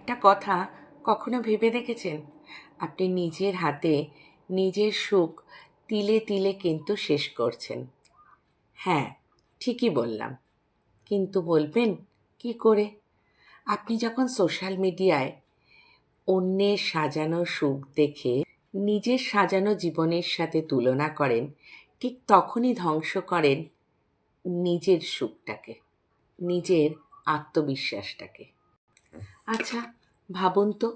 একটা কথা কখনো ভেবে দেখেছেন? আপনি নিজের হাতে নিজের সুখ তিলে তিলে কিন্তু শেষ করছেন। হ্যাঁ, ঠিকই বললাম। কিন্তু বলবেন কি করে? আপনি যখন সোশ্যাল মিডিয়ায় অন্যের সাজানো সুখ দেখে নিজের সাজানো জীবনের সাথে তুলনা করেন, ঠিক তখনই ধ্বংস করেন নিজের সুখটাকে, নিজের আত্মবিশ্বাসটাকে। আচ্ছা, ভাবুন তো,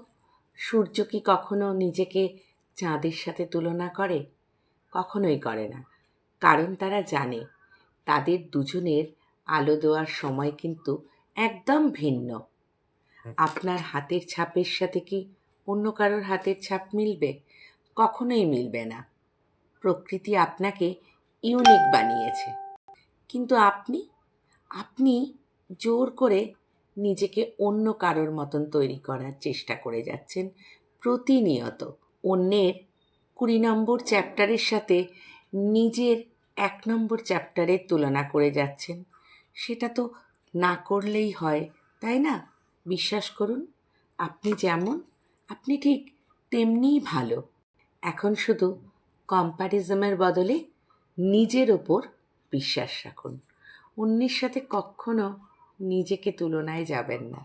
সূর্য কি কখনো নিজেকে চাঁদের সাথে তুলনা করে? কখনোই করে না। কারণ তারা জানে তাদের দুজনের আলো দেওয়ার সময় কিন্তু একদম ভিন্ন। আপনার হাতের ছাপের সাথে কি অন্য কারোর হাতের ছাপ মিলবে? কখনোই মিলবে না। প্রকৃতি আপনাকে ইউনিক বানিয়েছে। কিন্তু আপনি আপনি জোর করে নিজেকে অন্য কারোর মতন তৈরি করার চেষ্টা করে যাচ্ছেন প্রতিনিয়ত। অন্যের 20 নম্বর চ্যাপ্টারের সাথে নিজের 1 নম্বর চ্যাপ্টারের তুলনা করে যাচ্ছেন। সেটা তো না করলেই হয়, তাই না? বিশ্বাস করুন, আপনি যেমন, আপনি ঠিক তেমনিই ভালো। এখন শুধু কম্প্যারিজমের বদলে নিজের ওপর বিশ্বাস রাখুন। অন্যের সাথে কখনো নিজেকে তুলনায় যাবেন না।